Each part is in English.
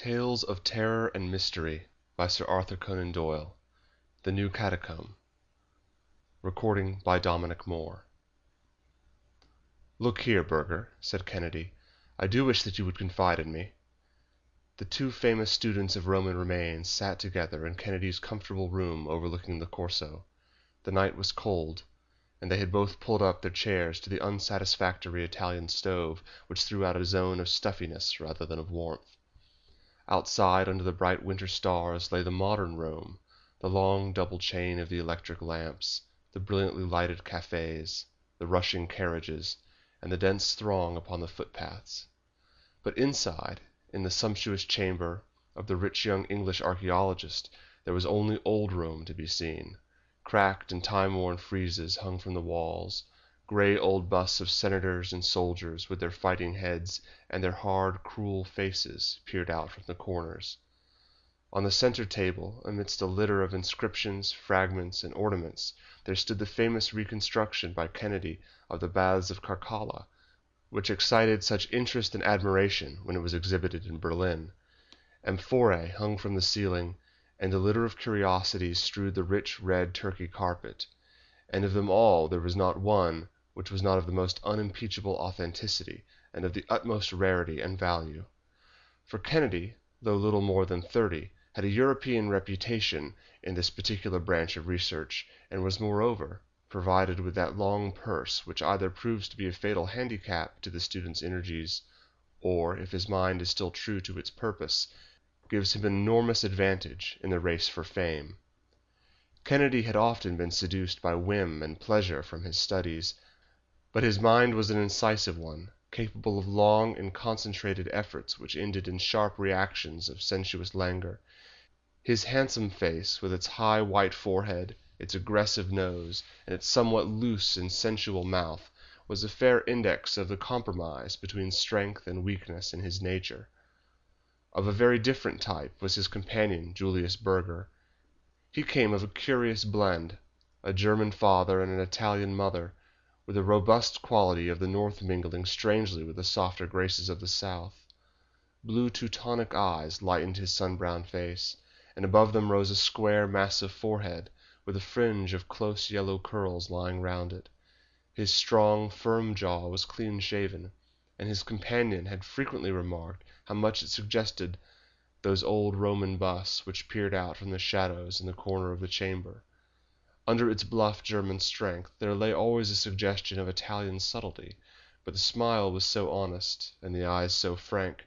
Tales of Terror and Mystery by Sir Arthur Conan Doyle. The New Catacomb. Recording by Dominic Moore. "Look here, Burger," said Kennedy, "I do wish that you would confide in me." The two famous students of Roman remains sat together in Kennedy's comfortable room overlooking the Corso. The night was cold, and they had both pulled up their chairs to the unsatisfactory Italian stove, which threw out a zone of stuffiness rather than of warmth. Outside, under the bright winter stars, lay the modern Rome, the long double chain of the electric lamps, the brilliantly lighted cafes, the rushing carriages, and the dense throng upon the footpaths. But inside, in the sumptuous chamber of the rich young English archaeologist, there was only old Rome to be seen. Cracked and time-worn friezes hung from the walls. Gray old busts of senators and soldiers with their fighting heads and their hard, cruel faces peered out from the corners. On the center table, amidst a litter of inscriptions, fragments, and ornaments, there stood the famous reconstruction by Kennedy of the Baths of Caracalla, which excited such interest and admiration when it was exhibited in Berlin. Amphorae hung from the ceiling, and a litter of curiosities strewed the rich red Turkey carpet, and of them all there was not one which was not of the most unimpeachable authenticity and of the utmost rarity and value. For Kennedy, though little more than 30, had a European reputation in this particular branch of research, and was moreover provided with that long purse which either proves to be a fatal handicap to the student's energies, or, if his mind is still true to its purpose, gives him an enormous advantage in the race for fame. Kennedy had often been seduced by whim and pleasure from his studies, but his mind was an incisive one, capable of long and concentrated efforts which ended in sharp reactions of sensuous languor. His handsome face, with its high white forehead, its aggressive nose, and its somewhat loose and sensual mouth, was a fair index of the compromise between strength and weakness in his nature. Of a very different type was his companion, Julius Burger. He came of a curious blend, a German father and an Italian mother, with a robust quality of the North mingling strangely with the softer graces of the South. Blue Teutonic eyes lightened his sun-browned face, and above them rose a square, massive forehead, with a fringe of close yellow curls lying round it. His strong, firm jaw was clean-shaven, and his companion had frequently remarked how much it suggested those old Roman busts which peered out from the shadows in the corner of the chamber. Under its bluff German strength there lay always a suggestion of Italian subtlety, but the smile was so honest, and the eyes so frank,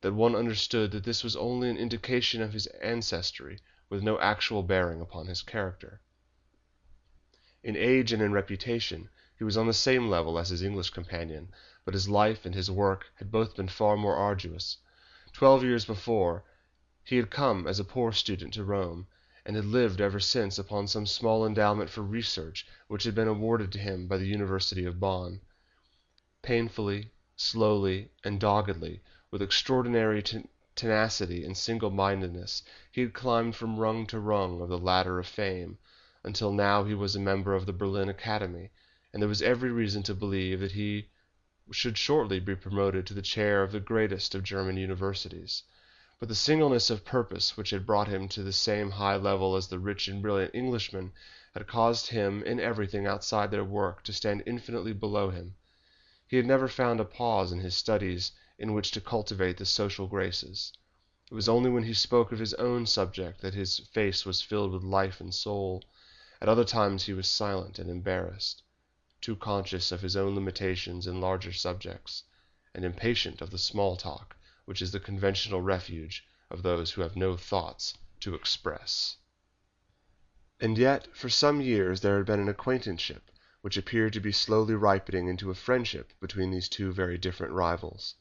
that one understood that this was only an indication of his ancestry, with no actual bearing upon his character. In age and in reputation he was on the same level as his English companion, but his life and his work had both been far more arduous. 12 years before, he had come as a poor student to Rome, and had lived ever since upon some small endowment for research which had been awarded to him by the University of Bonn. Painfully, slowly, and doggedly, with extraordinary tenacity and single-mindedness, he had climbed from rung to rung of the ladder of fame, until now he was a member of the Berlin Academy, and there was every reason to believe that he should shortly be promoted to the chair of the greatest of German universities. But the singleness of purpose which had brought him to the same high level as the rich and brilliant Englishmen had caused him in everything outside their work to stand infinitely below him. He had never found a pause in his studies in which to cultivate the social graces. It was only when he spoke of his own subject that his face was filled with life and soul. At other times he was silent and embarrassed, too conscious of his own limitations in larger subjects, and impatient of the small talk which is the conventional refuge of those who have no thoughts to express. And yet, for some years there had been an acquaintanceship which appeared to be slowly ripening into a friendship between these two very different rivals.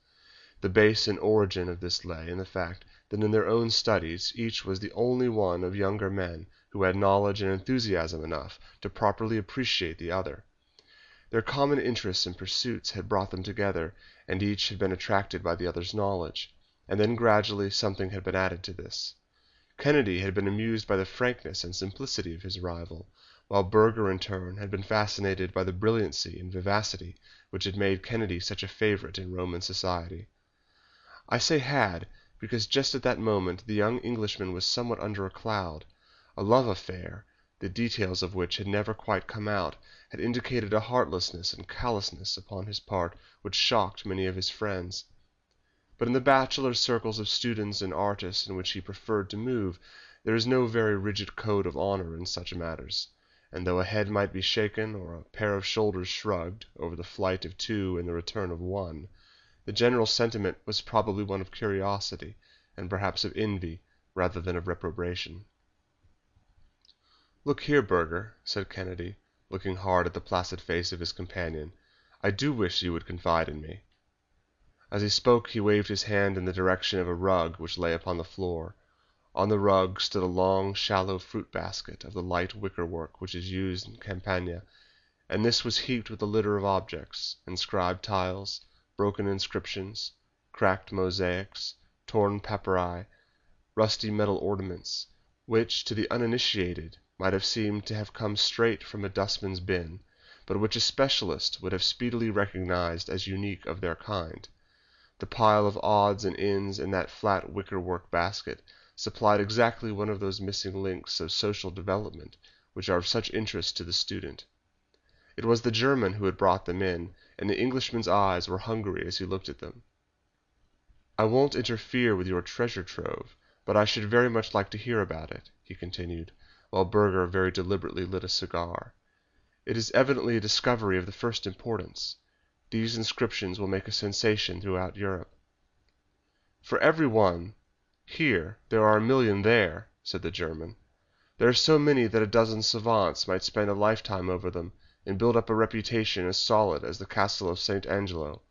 The base and origin of this lay in the fact that in their own studies each was the only one of younger men who had knowledge and enthusiasm enough to properly appreciate the other. Their common interests and pursuits had brought them together, and each had been attracted by the other's knowledge, and then gradually something had been added to this. Kennedy had been amused by the frankness and simplicity of his rival, while Burger in turn had been fascinated by the brilliancy and vivacity which had made Kennedy such a favorite in Roman society. I say had, because just at that moment the young Englishman was somewhat under a cloud. A love affair, the details of which had never quite come out, had indicated a heartlessness and callousness upon his part which shocked many of his friends. But in the bachelor circles of students and artists in which he preferred to move, there is no very rigid code of honor in such matters, and though a head might be shaken or a pair of shoulders shrugged over the flight of two and the return of one, the general sentiment was probably one of curiosity, and perhaps of envy, rather than of reprobation. "Look here, Burger," said Kennedy, looking hard at the placid face of his companion, "I do wish you would confide in me." As he spoke he waved his hand in the direction of a rug which lay upon the floor. On the rug stood a long, shallow fruit basket of the light wickerwork which is used in Campania, and this was heaped with a litter of objects, inscribed tiles, broken inscriptions, cracked mosaics, torn papyri, rusty metal ornaments, which, to the uninitiated, might have seemed to have come straight from a dustman's bin, but which a specialist would have speedily recognized as unique of their kind. The pile of odds and ends in that flat wickerwork basket supplied exactly one of those missing links of social development which are of such interest to the student. It was the German who had brought them in, and the Englishman's eyes were hungry as he looked at them. "I won't interfere with your treasure trove, but I should very much like to hear about it," he continued, while Burger very deliberately lit a cigar. "It is evidently a discovery of the first importance. These inscriptions will make a sensation throughout Europe." "For every one here there are a million there," said the German. "There are so many that a dozen savants might spend a lifetime over them, and build up a reputation as solid as the castle of St. Angelo."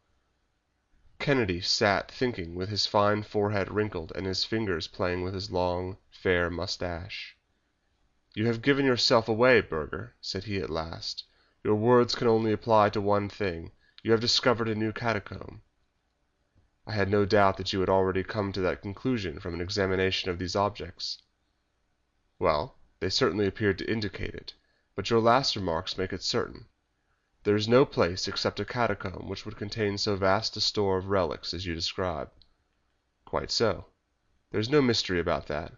Kennedy sat thinking with his fine forehead wrinkled and his fingers playing with his long, fair moustache. "You have given yourself away, Burger," said he at last. "Your words can only apply to one thing. You have discovered a new catacomb." "I had no doubt that you had already come to that conclusion from an examination of these objects." "Well, they certainly appeared to indicate it, but your last remarks make it certain. There is no place except a catacomb which would contain so vast a store of relics as you describe." "Quite so. There is no mystery about that.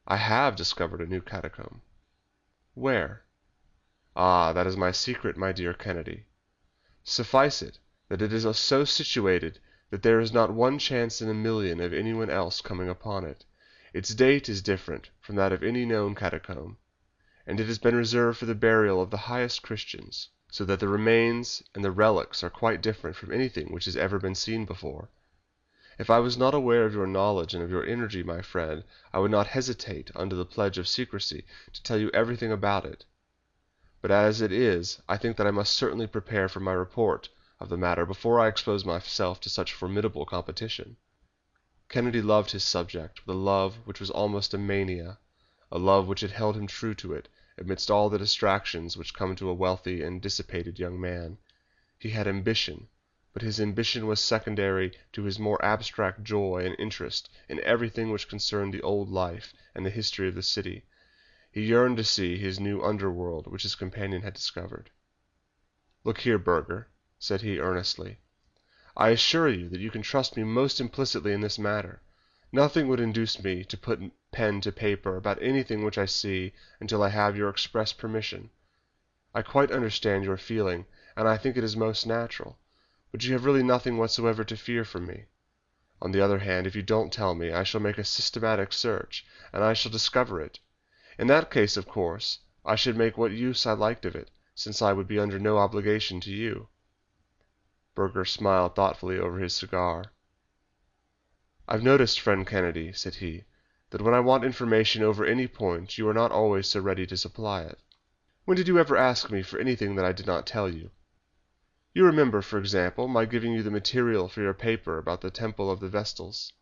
I have discovered a new catacomb." "Where?" "Ah, that is my secret, my dear Kennedy. Suffice it that it is so situated that there is not one chance in a million of anyone else coming upon it. Its date is different from that of any known catacomb, and it has been reserved for the burial of the highest Christians, so that the remains and the relics are quite different from anything which has ever been seen before. If I was not aware of your knowledge and of your energy, my friend, I would not hesitate, under the pledge of secrecy, to tell you everything about it. But as it is, I think that I must certainly prepare for my report of the matter before I expose myself to such formidable competition." Kennedy loved his subject with a love which was almost a mania, a love which had held him true to it amidst all the distractions which come to a wealthy and dissipated young man. He had ambition, but his ambition was secondary to his more abstract joy and interest in everything which concerned the old life and the history of the city. He yearned to see his new underworld which his companion had discovered. "Look here, Burger," said he earnestly, "I assure you that you can trust me most implicitly in this matter. Nothing would induce me to put pen to paper about anything which I see until I have your express permission. I quite understand your feeling, and I think it is most natural, but you have really nothing whatsoever to fear from me. On the other hand, if you don't tell me, I shall make a systematic search, and I shall discover it. In that case, of course, I should make what use I liked of it, since I would be under no obligation to you." Burger smiled thoughtfully over his cigar. "I've noticed, friend Kennedy," said he, "that when I want information over any point you are not always so ready to supply it. When did you ever ask me for anything that I did not tell you? You remember, for example, my giving you the material for your paper about the Temple of the Vestals."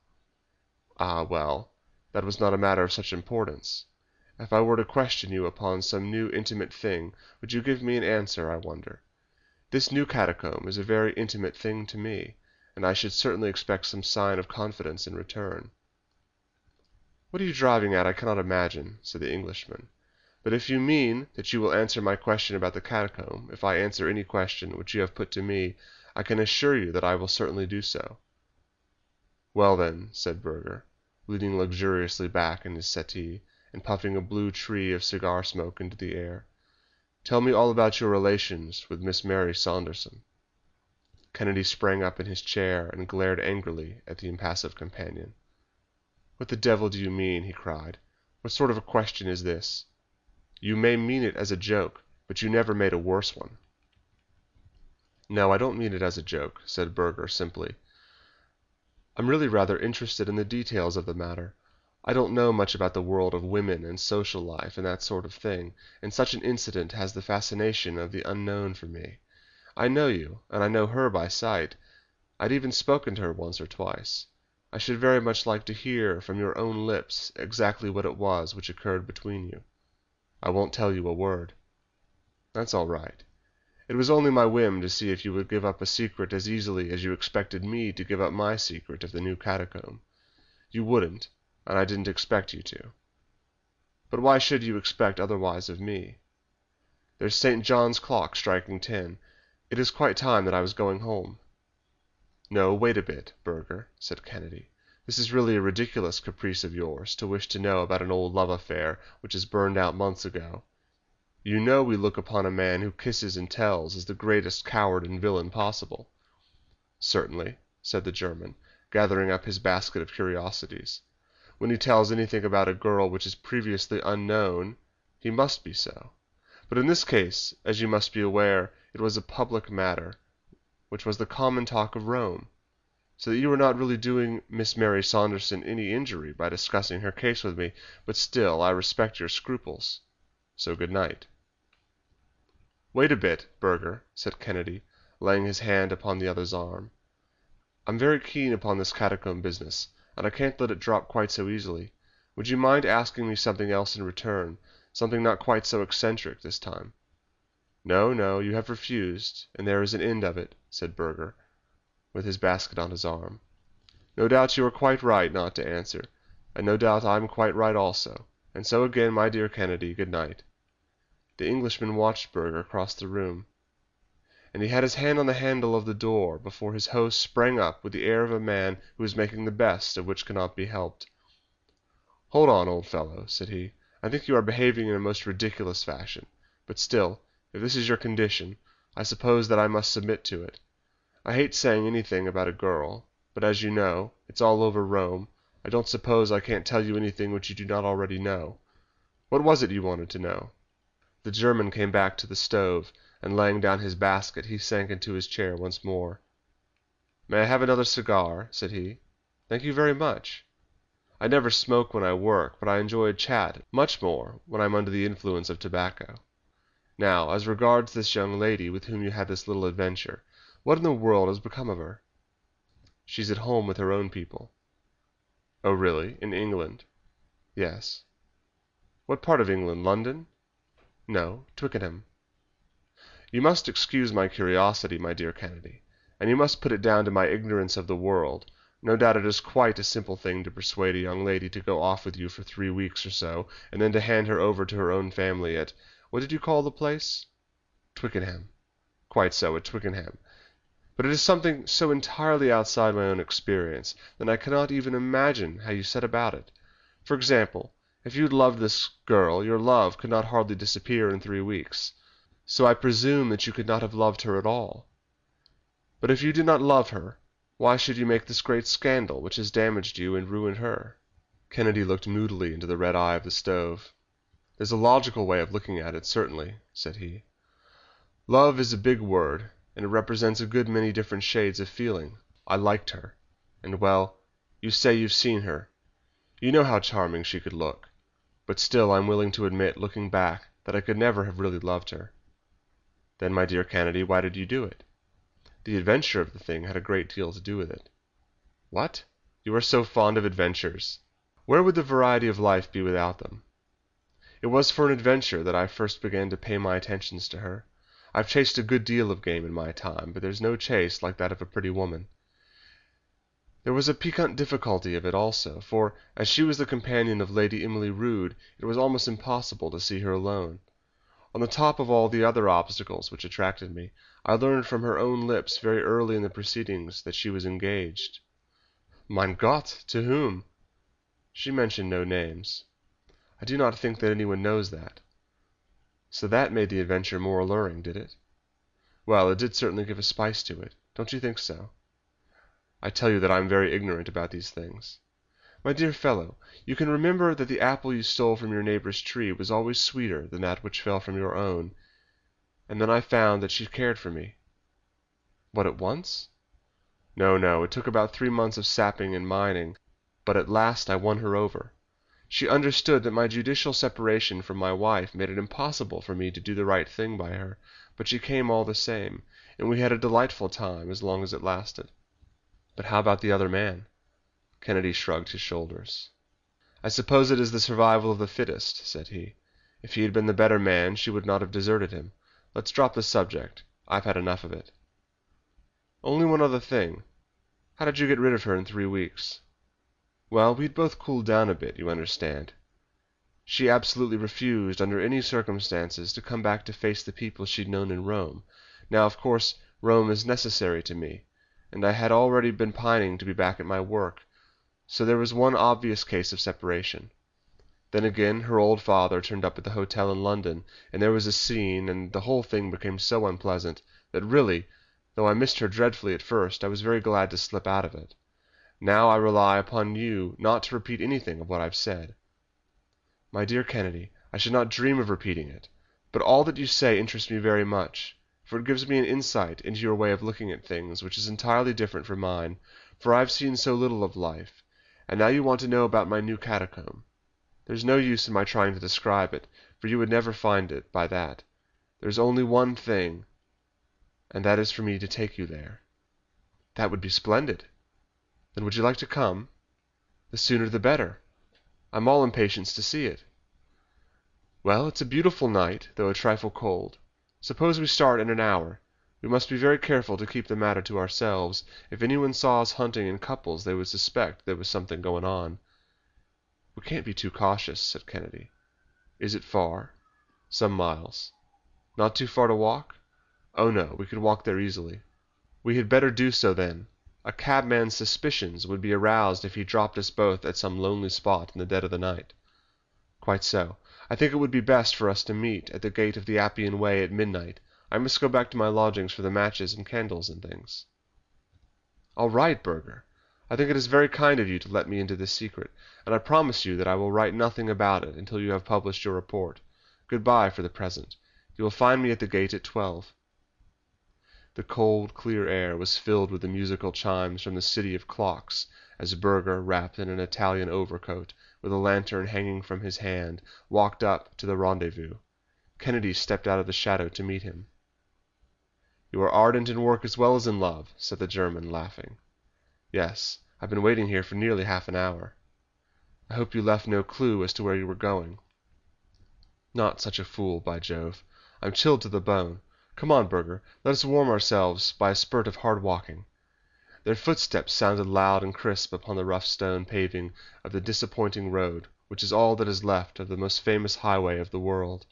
"Ah, well, that was not a matter of such importance. If I were to question you upon some new intimate thing, would you give me an answer, I wonder? This new catacomb is a very intimate thing to me, and I should certainly expect some sign of confidence in return." "What are you driving at I cannot imagine," said the Englishman. "But if you mean that you will answer my question about the catacomb, if I answer any question which you have put to me, I can assure you that I will certainly do so." "Well, then," said Burger, leaning luxuriously back in his settee, and puffing a blue tree of cigar smoke into the air, "tell me all about your relations with Miss Mary Saunderson." Kennedy sprang up in his chair and glared angrily at the impassive companion. "What the devil do you mean?" he cried. "What sort of a question is this? You may mean it as a joke, but you never made a worse one." "No, I don't mean it as a joke," said Burger simply. "I'm really rather interested in the details of the matter. I don't know much about the world of women and social life and that sort of thing, and such an incident has the fascination of the unknown for me. I know you, and I know her by sight. I'd even spoken to her once or twice. I should very much like to hear from your own lips exactly what it was which occurred between you. I won't tell you a word." "That's all right. It was only my whim to see if you would give up a secret as easily as you expected me to give up my secret of the new catacomb. You wouldn't, and I didn't expect you to. But why should you expect otherwise of me? There's St. John's clock striking 10. It is quite time that I was going home." "No, wait a bit, Burger," said Kennedy. "This is really a ridiculous caprice of yours, to wish to know about an old love affair which has burned out months ago. You know we look upon a man who kisses and tells as the greatest coward and villain possible." "Certainly," said the German, gathering up his basket of curiosities. "When he tells anything about a girl which is previously unknown, he must be so. But in this case, as you must be aware, it was a public matter, which was the common talk of Rome, so that you were not really doing Miss Mary Saunderson any injury by discussing her case with me, but still I respect your scruples. So good night." "Wait a bit, Burger," said Kennedy, laying his hand upon the other's arm. "I'm very keen upon this catacomb business, and I can't let it drop quite so easily. Would you mind asking me something else in return, something not quite so eccentric this time?" "No, no, you have refused, and there is an end of it," said Burger, with his basket on his arm. "No doubt you are quite right not to answer, and no doubt I am quite right also. And so again, my dear Kennedy, good night." The Englishman watched Burger cross the room, and he had his hand on the handle of the door before his host sprang up with the air of a man who is making the best of which cannot be helped. "Hold on, old fellow," said he. "I think you are behaving in a most ridiculous fashion, but still, if this is your condition, I suppose that I must submit to it. I hate saying anything about a girl, but as you know, it's all over Rome. I don't suppose I can't tell you anything which you do not already know. What was it you wanted to know?" The German came back to the stove, and laying down his basket, he sank into his chair once more. "May I have another cigar?" said he. "Thank you very much. I never smoke when I work, but I enjoy a chat much more when I am under the influence of tobacco. Now, as regards this young lady with whom you had this little adventure, what in the world has become of her?" "She's at home with her own people." "Oh, really? In England?" "Yes." "What part of England? London?" "No, Twickenham." "You must excuse my curiosity, my dear Kennedy, and you must put it down to my ignorance of the world. No doubt it is quite a simple thing to persuade a young lady to go off with you for 3 weeks or so, and then to hand her over to her own family at what did you call the place?" "Twickenham." "Quite so, at Twickenham. But it is something so entirely outside my own experience that I cannot even imagine how you set about it. For example, if you had loved this girl, your love could not hardly disappear in 3 weeks. So I presume that you could not have loved her at all. But if you did not love her, why should you make this great scandal which has damaged you and ruined her?" Kennedy looked moodily into the red eye of the stove. "There's a logical way of looking at it, certainly," said he. "Love is a big word, and it represents a good many different shades of feeling. I liked her, and well, you say you've seen her. You know how charming she could look. But still I'm willing to admit, looking back, that I could never have really loved her." "Then, my dear Kennedy, why did you do it?" "The adventure of the thing had a great deal to do with it." "What? You are so fond of adventures! Where would the variety of life be without them? It was for an adventure that I first began to pay my attentions to her. I've chased a good deal of game in my time, but there's no chase like that of a pretty woman. There was a piquant difficulty of it also, for, as she was the companion of Lady Emily Rood, it was almost impossible to see her alone. On the top of all the other obstacles which attracted me, I learned from her own lips very early in the proceedings that she was engaged." Mein Gott, to whom?" "She mentioned no names. I do not think that anyone knows that." "So that made the adventure more alluring, did it?" "Well, it did certainly give a spice to it. Don't you think so?" "I tell you that I am very ignorant about these things." "My dear fellow, you can remember that the apple you stole from your neighbor's tree was always sweeter than that which fell from your own. And then I found that she cared for me." "What, at once?" "No, no, it took about 3 months of sapping and mining, but at last I won her over. She understood that my judicial separation from my wife made it impossible for me to do the right thing by her, but she came all the same, and we had a delightful time as long as it lasted." "But how about the other man?" Kennedy shrugged his shoulders. "I suppose it is the survival of the fittest," said he. "If he had been the better man she would not have deserted him. Let's drop the subject. I've had enough of it." "Only one other thing. How did you get rid of her in 3 weeks?" "Well, we'd both cooled down a bit, you understand. She absolutely refused, under any circumstances, to come back to face the people she'd known in Rome. Now, of course, Rome is necessary to me, and I had already been pining to be back at my work, so there was one obvious case of separation. Then again, her old father turned up at the hotel in London, and there was a scene, and the whole thing became so unpleasant that really, though I missed her dreadfully at first, I was very glad to slip out of it. Now I rely upon you not to repeat anything of what I've said." "My dear Kennedy, I should not dream of repeating it, but all that you say interests me very much, for it gives me an insight into your way of looking at things which is entirely different from mine, for I've seen so little of life. And now you want to know about my new catacomb. There's no use in my trying to describe it, for you would never find it by that. There's only one thing, and that is for me to take you there." "That would be splendid." "Then would you like to come?" "The sooner the better. I'm all impatience to see it." "Well, it's a beautiful night, though a trifle cold. Suppose we start in an hour. We must be very careful to keep the matter to ourselves. If anyone saw us hunting in couples they would suspect there was something going on." "We can't be too cautious," said Kennedy. "Is it far?" "Some miles." "Not too far to walk?" "Oh, no, we could walk there easily." "We had better do so, then. A cabman's suspicions would be aroused if he dropped us both at some lonely spot in the dead of the night." "Quite so. I think it would be best for us to meet at the gate of the Appian Way at midnight. I must go back to my lodgings for the matches and candles and things." "All right, Burger. I think it is very kind of you to let me into this secret, and I promise you that I will write nothing about it until you have published your report. Good-bye for the present. You will find me at the gate at 12. The cold, clear air was filled with the musical chimes from the city of clocks as Burger, wrapped in an Italian overcoat, with a lantern hanging from his hand, walked up to the rendezvous. Kennedy stepped out of the shadow to meet him. "You are ardent in work as well as in love," said the German, laughing. "Yes, I've been waiting here for nearly half an hour." "I hope you left no clue as to where you were going." "Not such a fool, by Jove! I'm chilled to the bone. Come on, Burger, let us warm ourselves by a spurt of hard walking." Their footsteps sounded loud and crisp upon the rough stone paving of the disappointing road, which is all that is left of the most famous highway of the world.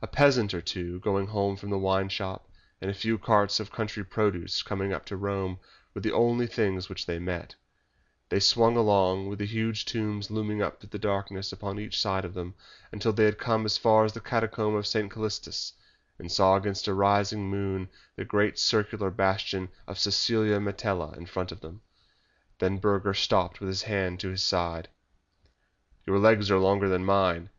A peasant or two going home from the wine shop, and a few carts of country produce coming up to Rome, were the only things which they met. They swung along, with the huge tombs looming up through the darkness upon each side of them, until they had come as far as the Catacomb of St. Callistus, and saw against a rising moon the great circular bastion of Cecilia Metella in front of them. Then Burger stopped with his hand to his side. "Your legs are longer than mine,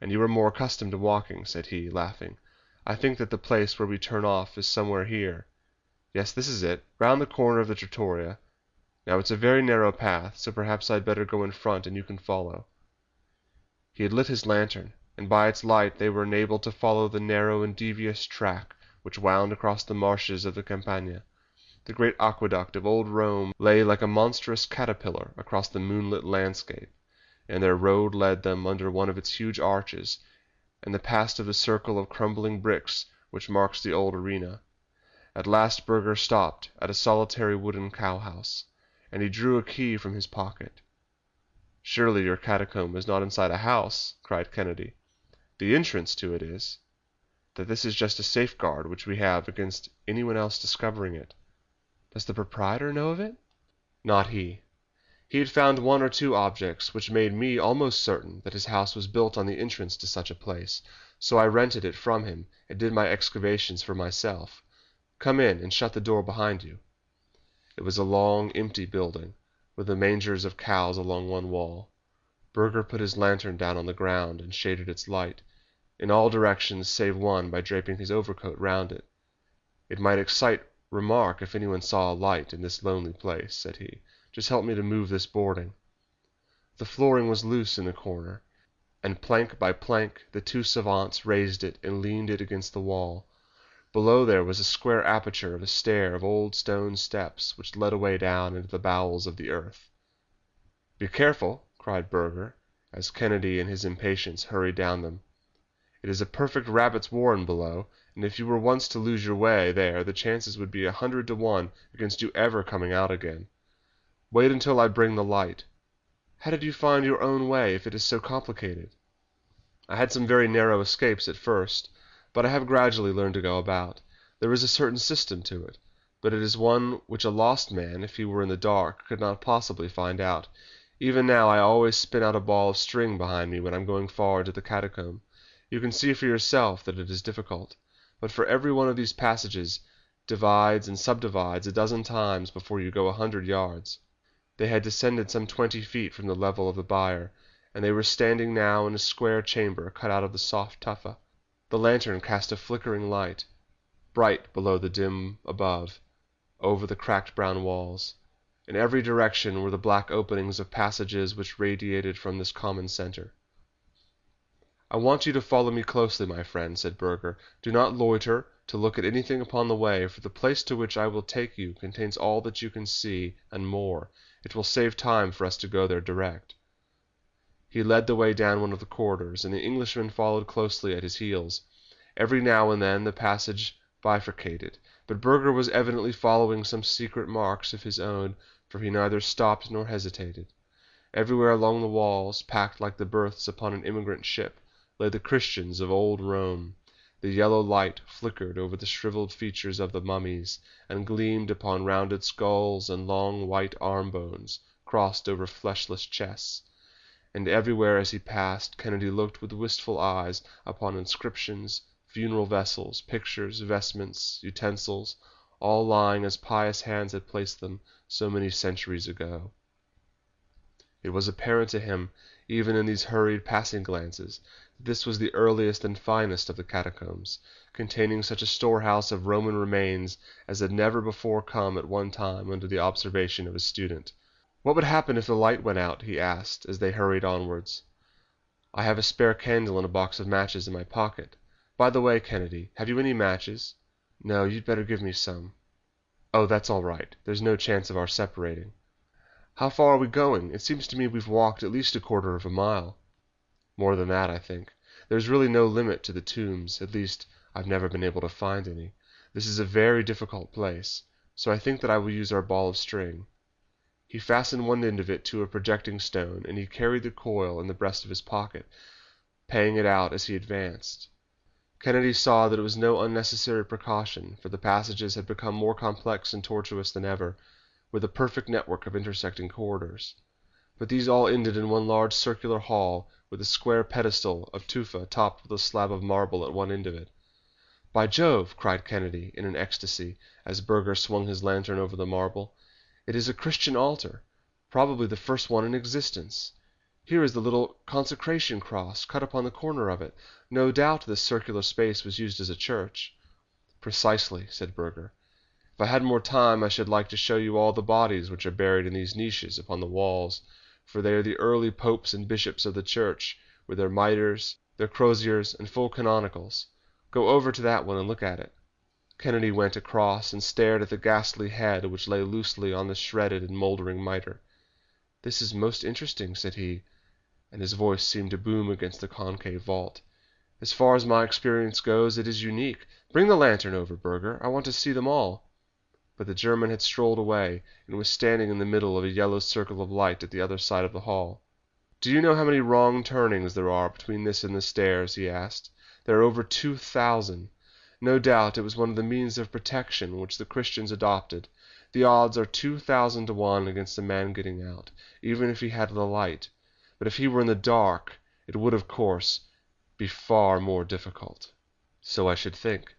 and you are more accustomed to walking," said he, laughing. "I think that the place where we turn off is somewhere here. Yes, this is it, round the corner of the trattoria. Now it's a very narrow path, so perhaps I'd better go in front and you can follow." He had lit his lantern, and by its light they were enabled to follow the narrow and devious track which wound across the marshes of the Campagna. The great aqueduct of old Rome lay like a monstrous caterpillar across the moonlit landscape, and their road led them under one of its huge arches, and the past of the circle of crumbling bricks which marks the old arena. At last Burger stopped at a solitary wooden cowhouse, and he drew a key from his pocket. "Surely your catacomb is not inside a house?" cried Kennedy. "The entrance to it is." "That this is just a safeguard which we have against anyone else discovering it." "Does the proprietor know of it?" "Not he. He had found one or two objects which made me almost certain that his house was built on the entrance to such a place, so I rented it from him and did my excavations for myself. Come in and shut the door behind you." It was a long, empty building, with the mangers of cows along one wall. Burger put his lantern down on the ground and shaded its light, in all directions save one, by draping his overcoat round it. "It might excite remark if anyone saw a light in this lonely place," said he. "Just help me to move this boarding." The flooring was loose in the corner, and plank by plank the two savants raised it and leaned it against the wall. Below there was a square aperture of a stair of old stone steps which led away down into the bowels of the earth. "Be careful!" cried Burger, as Kennedy in his impatience hurried down them. "It is a perfect rabbit's warren below, and if you were once to lose your way there the chances would be 100 to 1 against you ever coming out again. Wait until I bring the light. How did you find your own way if it is so complicated?" "I had some very narrow escapes at first, but I have gradually learned to go about. There is a certain system to it, but it is one which a lost man, if he were in the dark, could not possibly find out. Even now I always spin out a ball of string behind me when I am going far into the Catacomb. You can see for yourself that it is difficult, but for every one of these passages divides and subdivides a dozen times before you go 100 yards." They had descended some 20 feet from the level of the byre, and they were standing now in a square chamber cut out of the soft tufa. The lantern cast a flickering light, bright below the dim above, over the cracked brown walls. In every direction were the black openings of passages which radiated from this common center. "I want you to follow me closely, my friend," said Burger. "Do not loiter to look at anything upon the way, for the place to which I will take you contains all that you can see, and more. It will save time for us to go there direct." He led the way down one of the corridors, and the Englishman followed closely at his heels. Every now and then the passage bifurcated, but Burger was evidently following some secret marks of his own, for he neither stopped nor hesitated. Everywhere along the walls, packed like the berths upon an emigrant ship, lay the Christians of old Rome. The yellow light flickered over the shriveled features of the mummies, and gleamed upon rounded skulls and long white arm bones crossed over fleshless chests. And everywhere as he passed, Kennedy looked with wistful eyes upon inscriptions, funeral vessels, pictures, vestments, utensils, all lying as pious hands had placed them so many centuries ago. It was apparent to him, even in these hurried passing glances, that this was the earliest and finest of the catacombs, containing such a storehouse of Roman remains as had never before come at one time under the observation of a student. "What would happen if the light went out?" he asked, as they hurried onwards. "I have a spare candle and a box of matches in my pocket. By the way, Kennedy, have you any matches?" "No, you'd better give me some." "Oh, that's all right. There's no chance of our separating." "How far are we going? It seems to me we've walked at least a quarter of a mile." "More than that, I think. There's really no limit to the tombs. At least, I've never been able to find any. This is a very difficult place, so I think that I will use our ball of string." He fastened one end of it to a projecting stone, and he carried the coil in the breast of his pocket, paying it out as he advanced. Kennedy saw that it was no unnecessary precaution, for the passages had become more complex and tortuous than ever, with a perfect network of intersecting corridors. But these all ended in one large circular hall, with a square pedestal of tufa topped with a slab of marble at one end of it. "By Jove!" cried Kennedy, in an ecstasy, as Burger swung his lantern over the marble. "It is a Christian altar, probably the first one in existence. Here is the little consecration cross cut upon the corner of it. No doubt this circular space was used as a church." "Precisely," said Burger. "If I had more time I should like to show you all the bodies which are buried in these niches upon the walls, for they are the early popes and bishops of the church, with their mitres, their croziers, and full canonicals. Go over to that one and look at it." Kennedy went across and stared at the ghastly head which lay loosely on the shredded and mouldering mitre. "This is most interesting," said he, and his voice seemed to boom against the concave vault. "As far as my experience goes, it is unique. Bring the lantern over, Burger. I want to see them all." But the German had strolled away, and was standing in the middle of a yellow circle of light at the other side of the hall. "Do you know how many wrong turnings there are between this and the stairs?" he asked. "There are over 2,000. No doubt it was one of the means of protection which the Christians adopted. The odds are 2,000 to 1 against a man getting out, even if he had the light. But if he were in the dark, it would, of course, be far more difficult." "So I should think.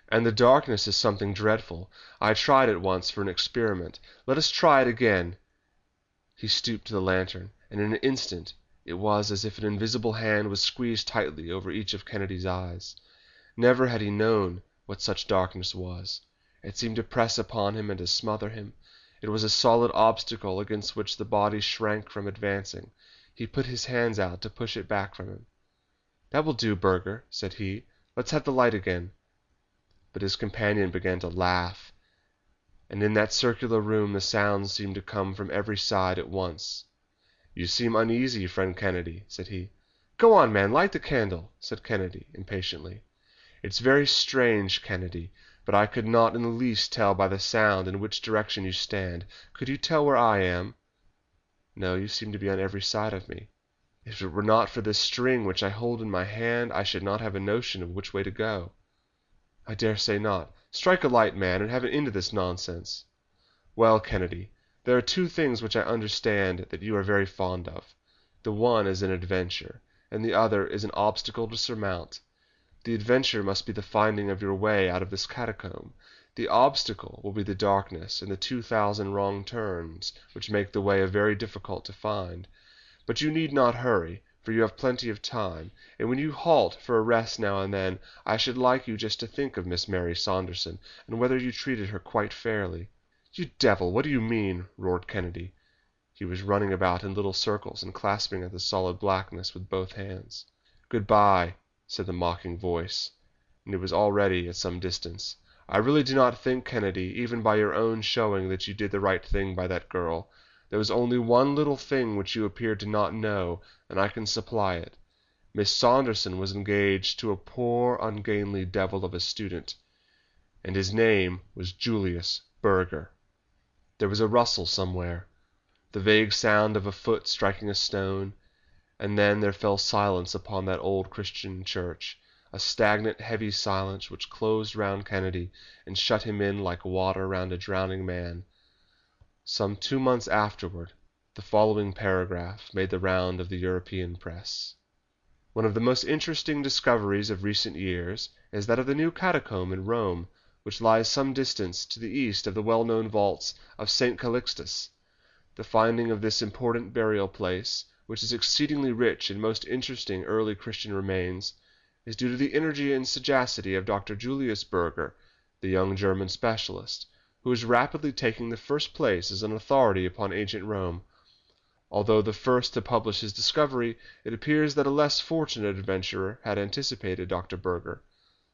And the darkness is something dreadful. I tried it once for an experiment. Let us try it again." He stooped to the lantern, and in an instant it was as if an invisible hand was squeezed tightly over each of Kennedy's eyes. Never had he known what such darkness was. It seemed to press upon him and to smother him. It was a solid obstacle against which the body shrank from advancing. He put his hands out to push it back from him. "That will do, Burger," said he. "Let's have the light again." But his companion began to laugh, and in that circular room the sounds seemed to come from every side at once. "You seem uneasy, friend Kennedy," said he. "Go on, man, light the candle," said Kennedy impatiently. "It's very strange, Kennedy, but I could not in the least tell by the sound in which direction you stand. Could you tell where I am?" "No, you seem to be on every side of me." "If it were not for this string which I hold in my hand, I should not have a notion of which way to go." "I dare say not. Strike a light, man, and have an end of this nonsense." "Well, Kennedy, there are two things which I understand that you are very fond of. The one is an adventure, and the other is an obstacle to surmount. The adventure must be the finding of your way out of this catacomb. The obstacle will be the darkness and the 2,000 wrong turns which make the way very difficult to find. But you need not hurry, for you have plenty of time, and when you halt for a rest now and then, I should like you just to think of Miss Mary Saunderson, and whether you treated her quite fairly." "You devil, what do you mean?" roared Kennedy. He was running about in little circles and clasping at the solid blackness with both hands. "Good-bye," said the mocking voice, and it was already at some distance. "I really do not think, Kennedy, even by your own showing, that you did the right thing by that girl. There was only one little thing which you appeared to not know, and I can supply it. Miss Saunderson was engaged to a poor, ungainly devil of a student, and his name was Julius Burger." There was a rustle somewhere, the vague sound of a foot striking a stone, and then there fell silence upon that old Christian church, a stagnant, heavy silence which closed round Kennedy and shut him in like water round a drowning man. Some 2 months afterward, the following paragraph made the round of the European press: "One of the most interesting discoveries of recent years is that of the new catacomb in Rome, which lies some distance to the east of the well-known vaults of St. Calixtus. The finding of this important burial place, which is exceedingly rich in most interesting early Christian remains, is due to the energy and sagacity of Dr. Julius Burger, the young German specialist, who is rapidly taking the first place as an authority upon ancient Rome. Although the first to publish his discovery, it appears that a less fortunate adventurer had anticipated Dr. Burger.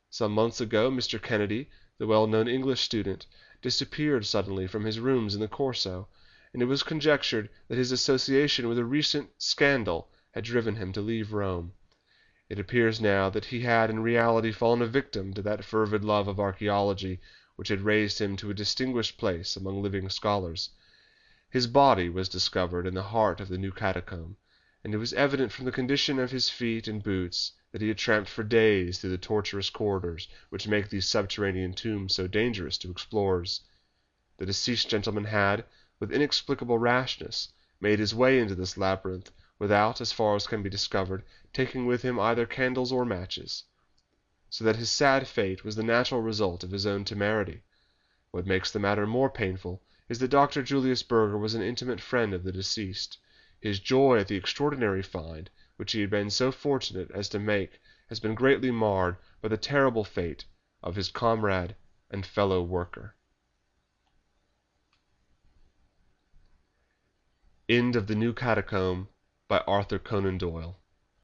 Some months ago Mr. Kennedy, the well-known English student, disappeared suddenly from his rooms in the Corso, and it was conjectured that his association with a recent scandal had driven him to leave Rome. It appears now that he had in reality fallen a victim to that fervid love of archaeology which had raised him to a distinguished place among living scholars. His body was discovered in the heart of the new catacomb, and it was evident from the condition of his feet and boots that he had tramped for days through the tortuous corridors which make these subterranean tombs so dangerous to explorers. The deceased gentleman had, with inexplicable rashness, made his way into this labyrinth without, as far as can be discovered, taking with him either candles or matches, so that his sad fate was the natural result of his own temerity. What makes the matter more painful is that Dr. Julius Burger was an intimate friend of the deceased. His joy at the extraordinary find which he had been so fortunate as to make has been greatly marred by the terrible fate of his comrade and fellow worker. End of The New Catacomb by Arthur Conan Doyle.